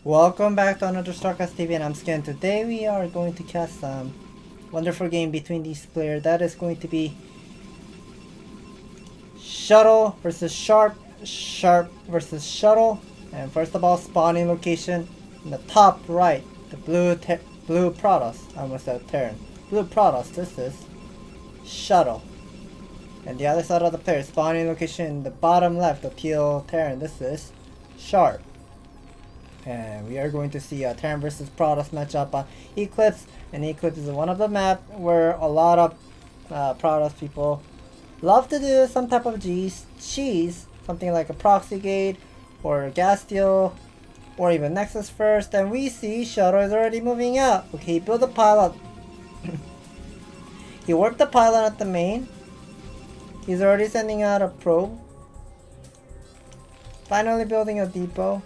Welcome back to another StarCastTV, and I'm Skin. Today we are going to cast some wonderful game between these players. That is going to be Shuttle versus Sharp, Sharp versus Shuttle. And first of all, spawning location in the top right, the blue Protoss. I almost said Terran. Blue Protoss. This is Shuttle. And the other side of the player, spawning location in the bottom left, the teal Terran. This is Sharp. And we are going to see a Terran versus Protoss matchup on Eclipse. And Eclipse is one of the map where a lot of Protoss people love to do some type of cheese, something like a Proxy gate or a gas steal or even Nexus first. And we see Shuttle is already moving out. Okay, he built a pilot. He warped the pylon at the main. He's already sending out a probe. Finally building a depot.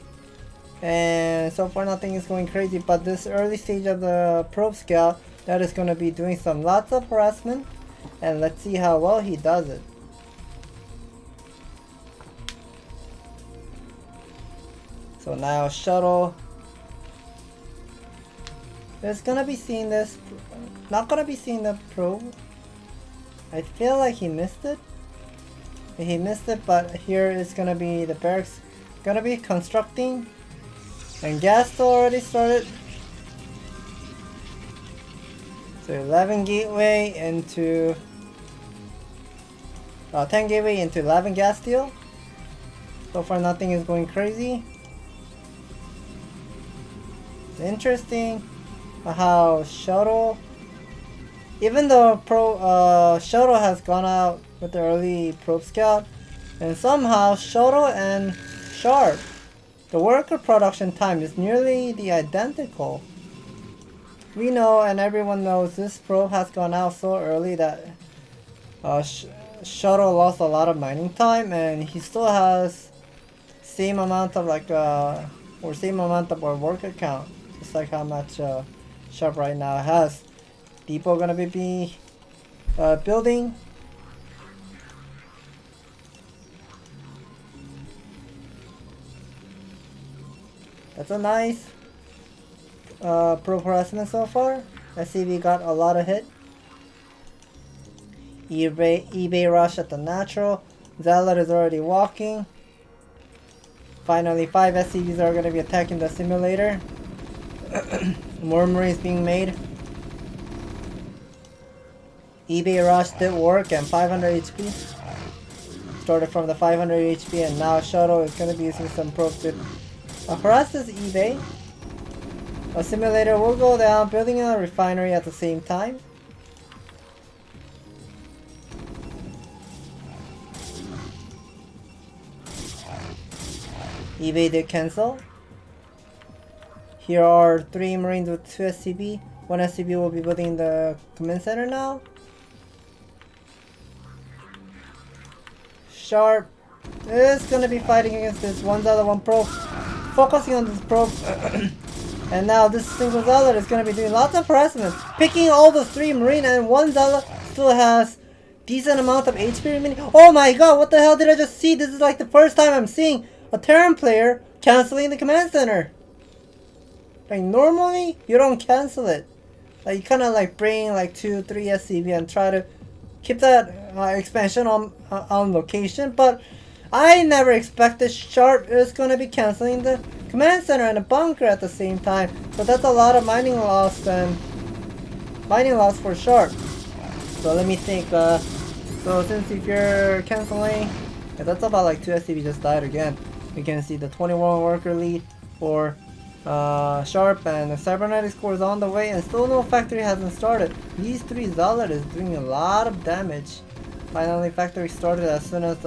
And so far nothing is going crazy, but this early stage of the probe scout, that is going to be doing some lots of harassment, and let's see how well he does it. So now Shuttle is going to be seeing this, not going to be seeing the probe. I feel like he missed it. He missed it, but here is going to be the barracks going to be constructing. And gas still already started. So 11 gateway into 10 gateway into 11 gas steel. So far nothing is going crazy. It's interesting how Shuttle, even though Shuttle has gone out with the early probe scout, and somehow Shuttle and Sharp, the worker production time is nearly the identical. We know, and everyone knows, this probe has gone out so early that Shuttle lost a lot of mining time, and he still has same amount of same amount of our worker count, just like how much Sharp right now has. Depot gonna be building. That's a nice probe harassment so far. SCV got a lot of hit. eBay rush at the natural. Zealot is already walking. Finally 5 SCVs are going to be attacking the simulator. More Marines being made. eBay rush did work and 500 HP. Started from the 500 HP, and now Shuttle is going to be using some probes to harass this eBay. A simulator will go down, building a refinery at the same time. eBay did cancel. Here are 3 Marines with 2 SCB. 1 SCB will be building the command center now. Sharp is going to be fighting against this 101 probe. Focusing on this probe. And now this single zealot is going to be doing lots of harassment, picking all the 3 marine, and 1 zealot still has decent amount of HP remaining. Oh my god, what the hell did I just see? This is like the first time I'm seeing a Terran player canceling the command center. Like normally you don't cancel it. Like you kind of like bring like 2-3 SCV and try to keep that expansion on location, but I never expected Sharp is going to be canceling the command center and a bunker at the same time. So that's a lot of mining loss for Sharp. So let me think. So since if you're canceling, that's about like 2 SCV just died again. We can see the 21 worker lead for Sharp, and the cybernetics core is on the way, and still no factory hasn't started. These 3 Zealot is doing a lot of damage. Finally factory started as soon as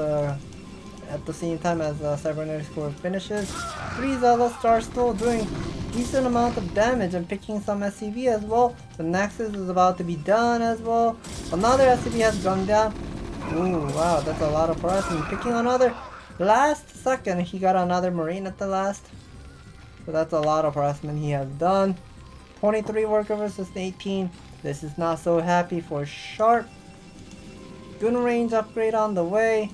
at the same time as the cybernetics core finishes. 3 Zealots are still doing decent amount of damage and picking some SCV as well. The Nexus is about to be done as well. Another SCV has gone down. Ooh, wow, that's a lot of harassment. Picking another. Last second, he got another Marine at the last. So that's a lot of harassment he has done. 23 worker versus 18. This is not so happy for Sharp. Gun range upgrade on the way.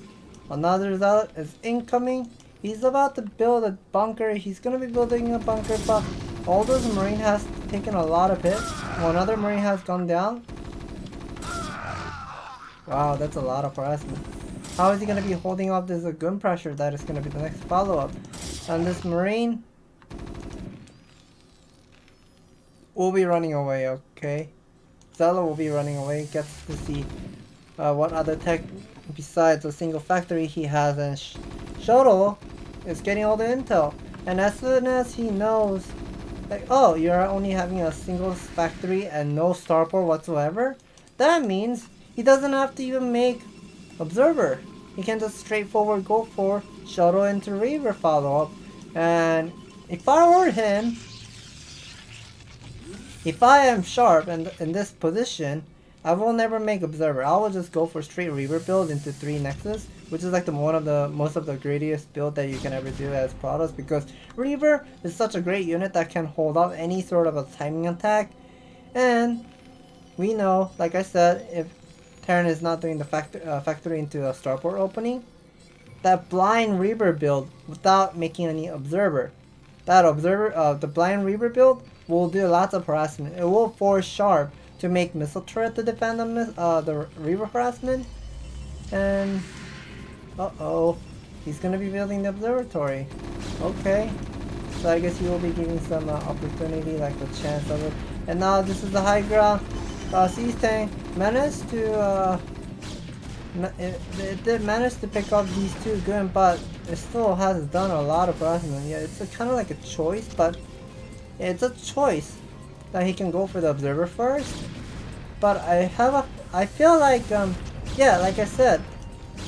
Another zealot is incoming. He's about to build a bunker. He's gonna be building a bunker, but all those Marine has taken a lot of hits. One other Marine has gone down. Wow, that's a lot of harassment. How is he gonna be holding off this gun pressure? That is gonna be the next follow-up. And this Marine will be running away, okay? Zella will be running away, gets to see what other tech besides a single factory he has, and Shuttle is getting all the intel. And as soon as he knows, like, oh, you're only having a single factory and no starport whatsoever, that means he doesn't have to even make observer. He can just straightforward go for Shuttle into Reaver follow-up. And if I were him, if I am sharp and in this position, I will never make observer. I will just go for straight Reaver build into 3 Nexus, which is like the most of the greatest build that you can ever do as Protoss, because Reaver is such a great unit that can hold off any sort of a timing attack. And we know, like I said, if Terran is not doing the factory into a starport opening, that blind Reaver build without making any observer, the blind Reaver build will do lots of harassment. It will force Sharp to make missile turret to defend the Reaver harassment. And he's gonna be building the observatory. Okay, so I guess he will be giving some opportunity, like a chance of it. And now this is the high ground. Siege tank managed to it did manage to pick up these 2 good, but it still has done a lot of harassment. Yeah, it's kind of like a choice, but it's a choice that he can go for the observer first. But I feel like yeah, like I said,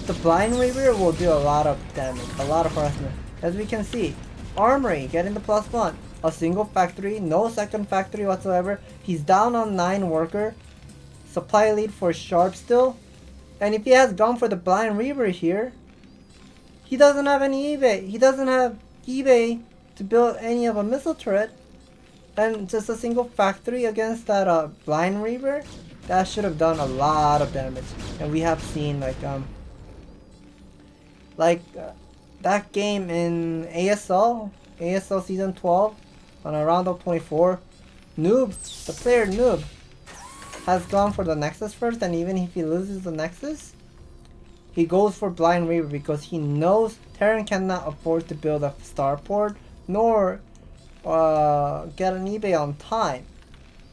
the blind Reaver will do a lot of damage, a lot of harassment. As we can see, Armory getting the +1, a single factory, no second factory whatsoever. He's down on 9 worker, supply lead for Sharp still. And if he has gone for the blind Reaver here, he doesn't have any eBay. He doesn't have eBay to build any of a missile turret. And just a single factory against that blind Reaver, that should have done a lot of damage. And we have seen that game in ASL season 12 on a round of 24, the player Noob has gone for the Nexus first, and even if he loses the Nexus, he goes for blind Reaver because he knows Terran cannot afford to build a starport nor get an eBay on time.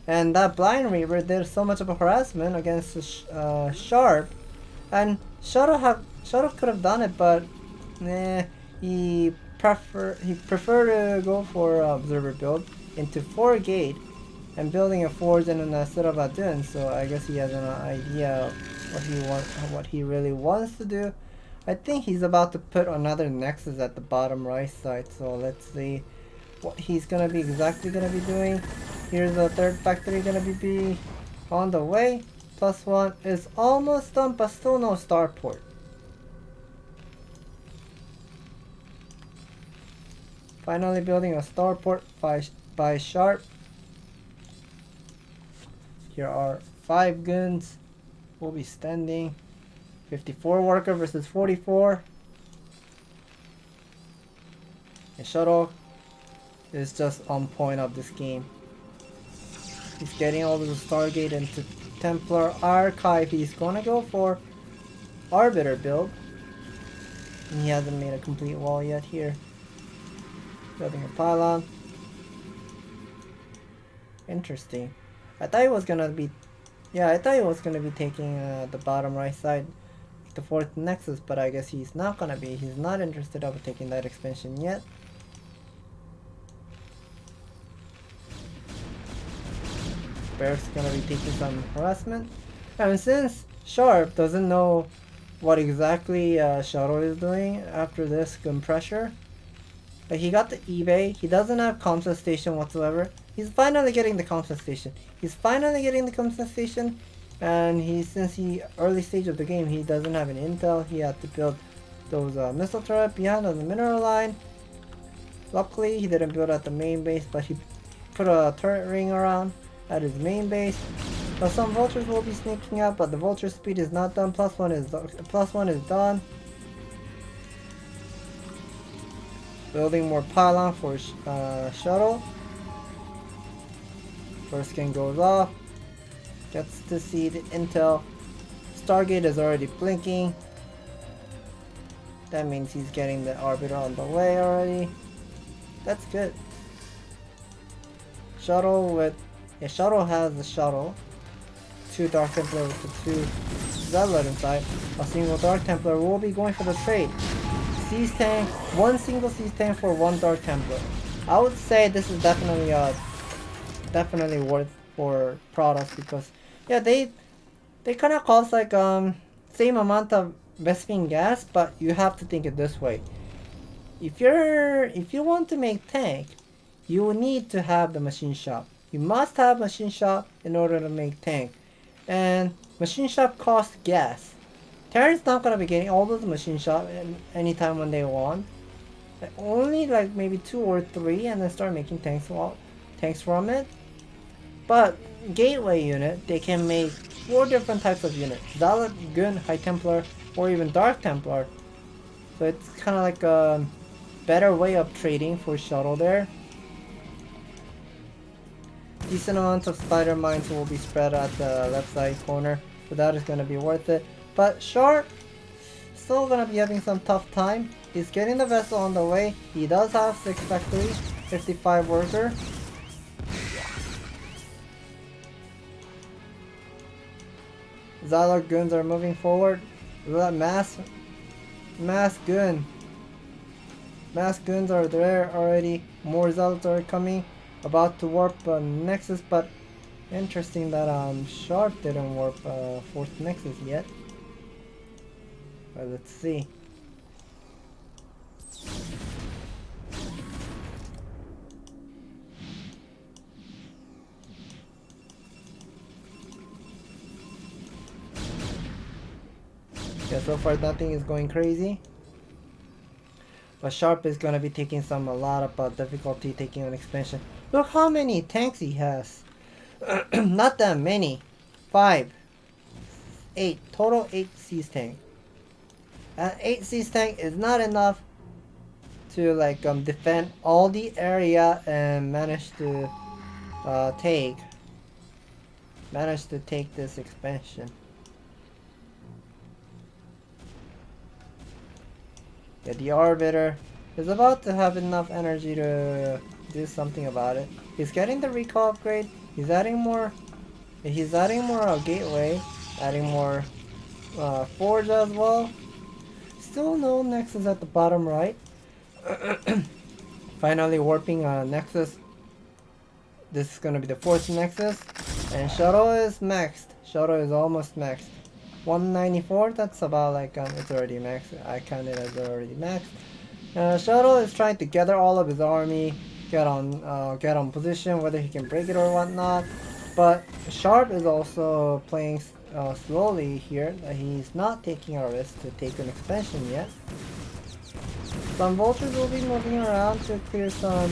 And that blind Reaver did so much of a harassment against Sharp, and Shuttle could have done it, but he preferred to go for observer build into 4 gate and building a forge instead of a dune. So I guess he has an idea of what he really wants to do. I think he's about to put another Nexus at the bottom right side. So let's see what he's exactly gonna be doing. Here's the 3rd factory gonna be on the way. +1 is almost done, but still no starport. Finally building a starport by Sharp. Here are 5 guns. Will be standing. 54 worker versus 44. And Shuttle is just on point of this game. He's getting all of the Stargate into Templar Archive. He's gonna go for Arbiter build. And he hasn't made a complete wall yet here. Building a pylon. Interesting. I thought he was gonna be taking the bottom right side, the 4th Nexus, but I guess he's not gonna be. He's not interested in taking that expansion yet. Bear's gonna be taking some harassment. And since Sharp doesn't know what exactly Shuttle is doing after this gun pressure, he got the eBay, he doesn't have Comsat Station whatsoever. He's finally getting the Comsat Station. And since he early stage of the game, he doesn't have an intel. He had to build those missile turret behind on the mineral line. Luckily, he didn't build at the main base, but he put a turret ring around at his main base. But some vultures will be sneaking out, but the vulture speed is not done. +1 is done. Building more pylon for Shuttle. First scan goes off. Gets to see the intel. Stargate is already blinking. That means he's getting the orbiter on the way already. That's good. Shuttle with... Yeah, Shuttle has the shuttle. 2 Dark Templar with the 2 Zealot inside. A single Dark Templar will be going for the trade. Siege tank, 1 single siege tank for 1 Dark Templar. I would say this is definitely definitely worth for products because yeah, they kind of cost like same amount of Vespene gas, but you have to think it this way. If you want to make tank, you will need to have the machine shop. You must have machine shop in order to make tank, and machine shop costs gas. Terran's not gonna be getting all of the machine shop anytime when they want. Only like maybe 2 or 3, and then start making tanks from it. But gateway unit, they can make 4 different types of units: Zealot, Gun, High Templar, or even Dark Templar. So it's kind of like a better way of trading for Shuttle there. Decent amount of spider mines will be spread at the left side corner, so that is going to be worth it. But Sharp, still going to be having some tough time. He's getting the vessel on the way. He does have 6 factories, 55 worker. Zealot guns are moving forward. Mass gun. Mass guns are there already. More Zealots are coming. About to warp Nexus, but interesting that Sharp didn't warp 4th Nexus yet. But let's see. Yeah, so far nothing is going crazy. But Sharp is gonna be taking a lot of difficulty taking an expansion. Look how many tanks he has. Not that many. 5. 8. Total 8 siege tank. And 8 siege tank is not enough to like defend all the area and manage to take this expansion. Yeah, the Arbiter is about to have enough energy to do something about it. He's getting the recall upgrade. He's adding more. He's adding more gateway, adding more forge as well. Still no Nexus at the bottom right. Finally warping Nexus. This is gonna be the 4th Nexus, and Shuttle is maxed. Shuttle is almost maxed. 194. That's about like it's already maxed. I counted as already maxed. Shuttle is trying to gather all of his army, get on position, whether he can break it or whatnot. But Sharp is also playing slowly here. He's not taking a risk to take an expansion yet. Some vultures will be moving around to clear some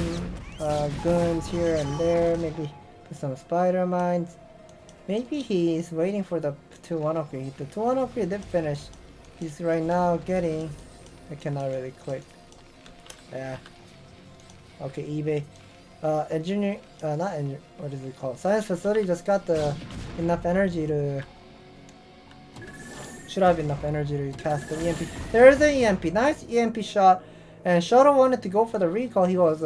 guns here and there. Maybe put some spider mines. Maybe he's waiting for the 2-1 upgrade. The 2-1 upgrade did finish. He's right now getting... I cannot really click. Yeah. Okay, eBay. Engineering... not engineering... What is it called? Science facility just got the enough energy to... Should have enough energy to cast the EMP. There is the EMP. Nice EMP shot. And Shuttle wanted to go for the recall. He was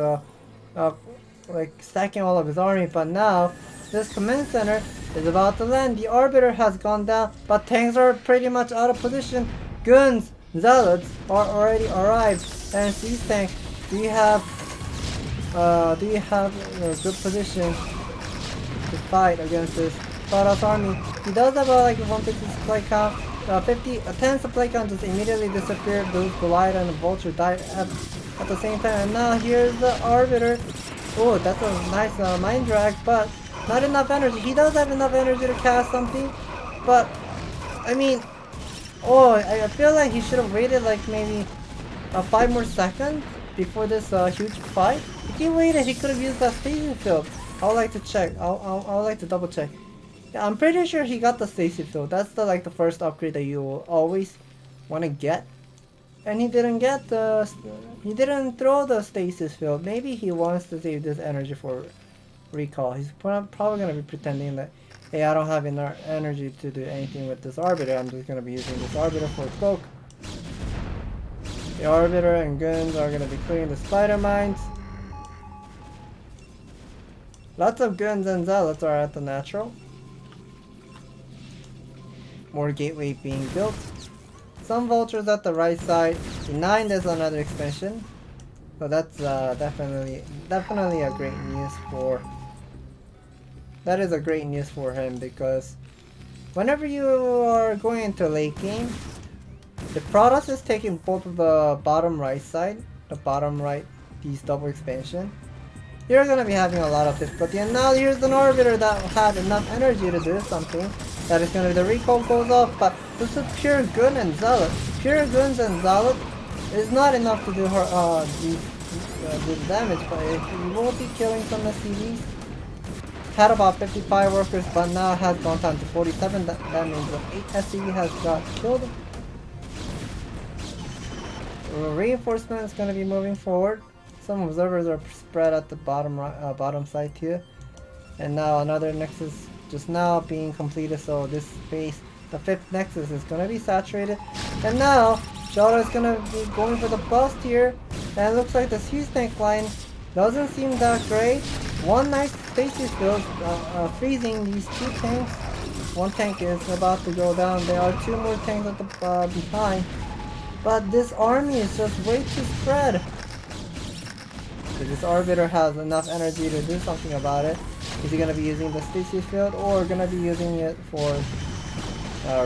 like stacking all of his army. But now, this command center is about to land. The Arbiter has gone down, but tanks are pretty much out of position. Guns, Zealots are already arrived. And Siege tank, do you have a good position to fight against this Protoss army? He does have like 150 supply count. 10 supply count just immediately disappeared. Those Goliath and the Vulture died at the same time. And now here's the Arbiter. Oh, that's a nice mind drag, but not enough energy. He does have enough energy to cast something, but I mean, oh, I feel like he should have waited like maybe 5 more seconds before this huge fight. If he waited, he could have used that station field. I would like to check. I would like to double check. Yeah, I'm pretty sure he got the Stacy field. That's the first upgrade that you will always want to get. and he didn't get the, he didn't throw the stasis field. Maybe he wants to save this energy for recall. He's probably gonna be pretending that, hey, I don't have enough energy to do anything with this Arbiter. I'm just gonna be using this Arbiter for cloak. The Arbiter and Guns are gonna be clearing the spider mines. Lots of Guns and Zealots are at the natural. More gateway being built. Some vultures at the right side. Behind is another expansion. So that's definitely a great news for. That is a great news for him, because whenever you are going into late game, the Protoss is taking both of the bottom right side, the bottom right, these double expansion. You're gonna be having a lot of difficulty, and now here's an Arbiter that had enough energy to do something. That is gonna be the recall goes off, but this is pure Gun and Zealot. Pure Guns and Zealot is not enough to do her this damage, but he will be killing some SCVs. Had about 55 workers, but now has gone down to 47. That means that 8 SCV has got killed. Reinforcement is going to be moving forward. Some observers are spread at the bottom side here. And now another nexus just now being completed, so this space, the 5th nexus, is going to be saturated. And now Shuttle is going to be going for the bust here. And it looks like the Hughes tank line doesn't seem that great. One nice stasis field freezing these 2 tanks. One tank is about to go down. There are 2 more tanks at the behind. But this army is just way too spread. So this Arbiter has enough energy to do something about it. Is he going to be using the stasis field, or going to be using it for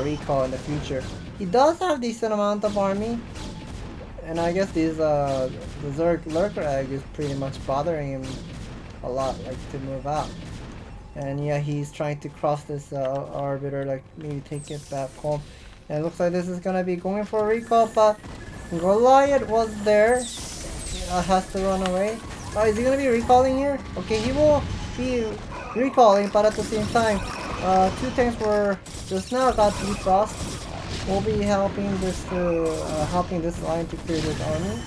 recall in the future? He does have decent amount of army. And I guess these the Zerg Lurker Egg is pretty much bothering him a lot, like to move out. And yeah, he's trying to cross this Arbiter, like maybe take it back home. And it looks like this is gonna be going for a recall, but Goliath was there. Has to run away. Oh, is he gonna be recalling here? Okay, he will be recalling, but at the same time, 2 tanks were just now got defrost. We'll be helping this line to clear this army.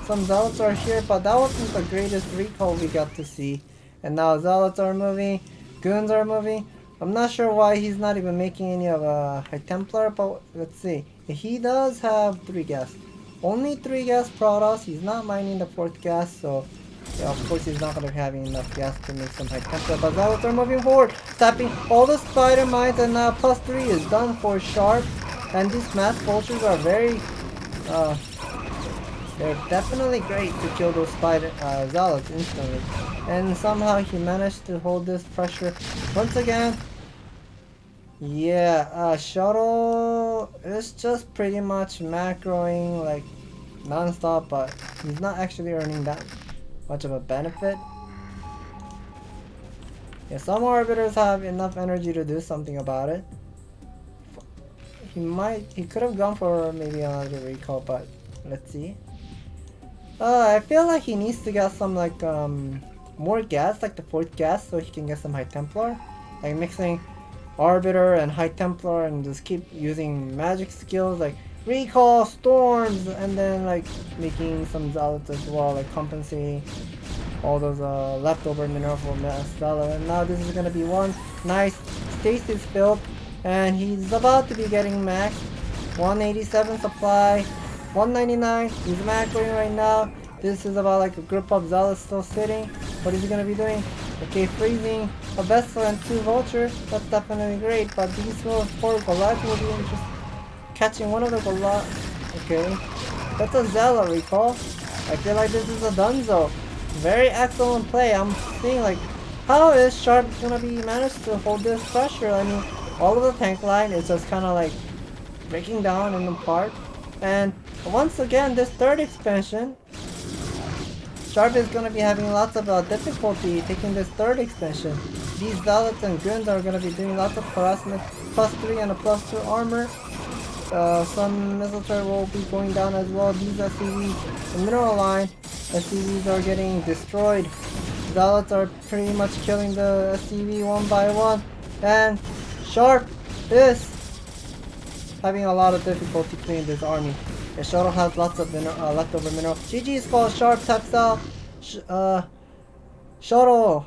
Some Zealots are here, but that wasn't the greatest recall we got to see. And now Zealots are moving, Goons are moving. I'm not sure why he's not even making any of a High Templar, but let's see. He does have 3 gas. Only 3 gas Protoss. He's not mining the 4th gas, so yeah, of course he's not going to be having enough gas to make some High Templar. But Zealots are moving forward, tapping all the spider mines, and now +3 is done for Sharp. And these mass vultures are very, they're definitely great to kill those spider Zealots instantly. And somehow he managed to hold this pressure once again. Yeah, Shuttle is just pretty much macroing like non-stop, but he's not actually earning that much of a benefit. Yeah, some Arbiters have enough energy to do something about it. He could have gone for maybe another recall, but let's see. I feel like he needs to get some like more gas, like the 4th gas, so he can get some High Templar. Like mixing Arbiter and High Templar and just keep using magic skills like recall, storms, and then like making some Zealots as well, like compensating all those leftover mineral for Zealot. And now this is gonna be one nice stasis field. And he's about to be getting maxed. 187 supply, 199. He's macroing right now. This is about like a group of Zealots still sitting. What is he gonna be doing? Okay, freezing a vessel and 2 vultures. That's definitely great. But these 4 Goliath will be interested. Catching one of the Goliath. Okay, that's a Zealot recall. I feel like this is a Dunzo. Very excellent play. I'm seeing like, how is Sharp gonna be managed to hold this pressure? I mean, all of the tank line is just kind of like breaking down and apart. And once again, this 3rd expansion, Sharp is going to be having lots of difficulty taking this 3rd expansion. These Zealots and Goons are going to be doing lots of harassment. +3 and a +2 armor. Some missile turret will be going down as well. These SCVs, the mineral line, SCVs are getting destroyed. Zealots are pretty much killing the SCV one by one. And Sharp is having a lot of difficulty clearing this army. The Shuttle has lots of leftover mineral. GG is called Sharp Textile. Shuttle.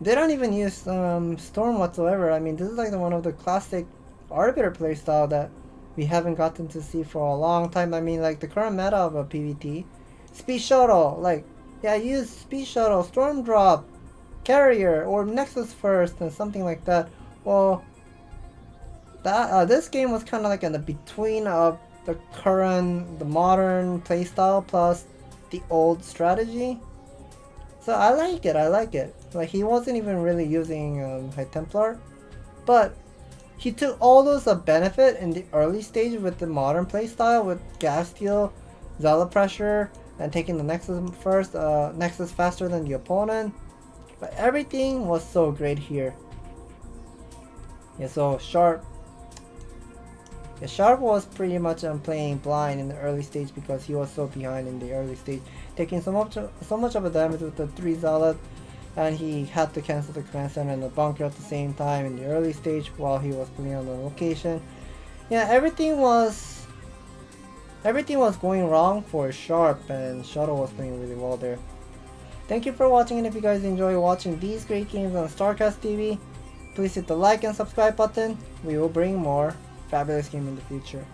They don't even use Storm whatsoever. I mean, this is like one of the classic Arbiter playstyle that we haven't gotten to see for a long time. I mean, like the current meta of a PvT. Speed Shuttle. Like, yeah, use Speed Shuttle, Storm Drop, Carrier, or Nexus first, and something like that. Well, that this game was kind of like in the between of the modern playstyle plus the old strategy. So I like it. Like, he wasn't even really using High Templar, but he took all those benefit in the early stage with the modern playstyle with gas steal, Zealot pressure, and taking the Nexus first, Nexus faster than the opponent. But everything was so great here. Yeah, so Sharp. Yeah, Sharp was pretty much playing blind in the early stage because he was so behind in the early stage, taking so much of a damage with the 3 Zealot, and he had to cancel the command center and the bunker at the same time in the early stage while he was playing on the location. Yeah, everything was going wrong for Sharp, and Shuttle was playing really well there. Thank you for watching, and if you guys enjoy watching these great games on StarCastTV, please hit the like and subscribe button. We will bring more fabulous games in the future.